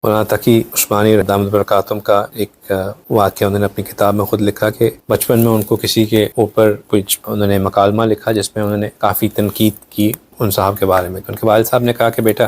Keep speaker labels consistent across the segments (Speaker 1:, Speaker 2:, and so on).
Speaker 1: مولانا تقی عثمانی دامت برکاتہم کا ایک واقعہ انہوں نے اپنی کتاب میں خود لکھا کہ بچپن میں ان کو کسی کے اوپر کچھ انہوں نے مکالمہ لکھا جس میں انہوں نے کافی تنقید کی ان صاحب کے بارے میں. ان کے والد صاحب نے کہا کہ بیٹا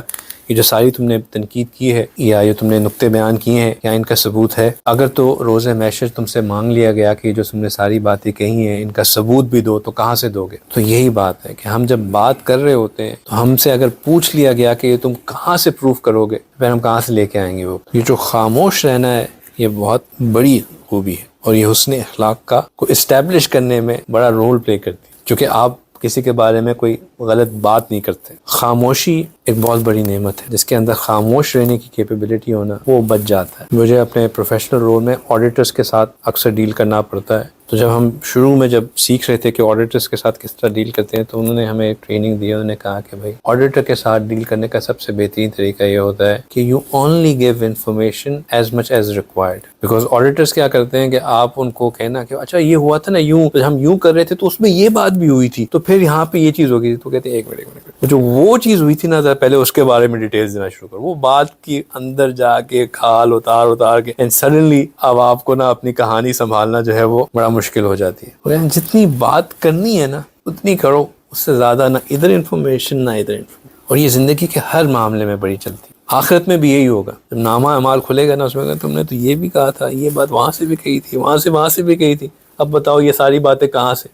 Speaker 1: یہ جو ساری تم نے تنقید کی ہے یا یہ تم نے نقطے بیان کیے ہیں یا ان کا ثبوت ہے، اگر تو روز محشر تم سے مانگ لیا گیا کہ جو تم نے ساری باتیں کہی ہیں ان کا ثبوت بھی دو تو کہاں سے دو گے؟ تو یہی بات ہے کہ ہم جب بات کر رہے ہوتے ہیں تو ہم سے اگر پوچھ لیا گیا کہ یہ تم کہاں سے پروف کرو گے، پھر ہم کہاں سے لے کے آئیں گے وہ؟ یہ جو خاموش رہنا ہے یہ بہت بڑی خوبی ہے اور یہ حسن اخلاق کا کو اسٹیبلش کرنے میں بڑا رول پلے کرتی ہے، چونکہ آپ کسی کے بارے میں کوئی غلط بات نہیں کرتے. خاموشی ایک بہت بڑی نعمت ہے، جس کے اندر خاموش رہنے کی کیپیبلٹی ہونا وہ بچ جاتا ہے. مجھے اپنے پروفیشنل رول میں آڈیٹرز کے ساتھ اکثر ڈیل کرنا پڑتا ہے، تو جب ہم شروع میں جب سیکھ رہے تھے کہ آڈیٹرز کے ساتھ کس طرح ڈیل کرتے ہیں تو انہوں نے ہمیں ٹریننگ دی. انہوں نے کہا کہ بھائی آڈیٹر کے ساتھ ڈیل کرنے کا سب سے بہترین طریقہ یہ ہوتا ہے کہ you only give information as much as required. Because auditors کیا کرتے ہیں کہ آپ ان کو کہنا کہ اچھا یہ ہوا تھا نا، یوں ہم یوں کر رہے تھے تو اس میں یہ بات بھی ہوئی تھی، تو پھر یہاں پہ یہ چیز ہوگی. تو کہتے ہیں ایک منٹ جو وہ چیز ہوئی تھی نا پہلے اس کے بارے میں ڈیٹیلز دینا شروع کرو. وہ بات کی اندر جا کے کھال اتار کے اینڈ سڈنلی اب آپ کو نا اپنی کہانی سنبھالنا جو ہے وہ بڑا مشکل ہو جاتی ہے. جتنی بات کرنی ہے نا اتنی کرو، اس سے زیادہ نہ ادھر انفارمیشن نہ ادھر انفارمیشن. اور یہ زندگی کے ہر معاملے میں بڑی چلتی ہے. آخرت میں بھی یہی ہوگا، جب نامہ اعمال کھلے گا نا اس میں تم نے تو یہ بھی کہا تھا، یہ بات وہاں سے بھی کہی تھی، وہاں سے بھی کہی تھی، اب بتاؤ یہ ساری باتیں کہاں سے؟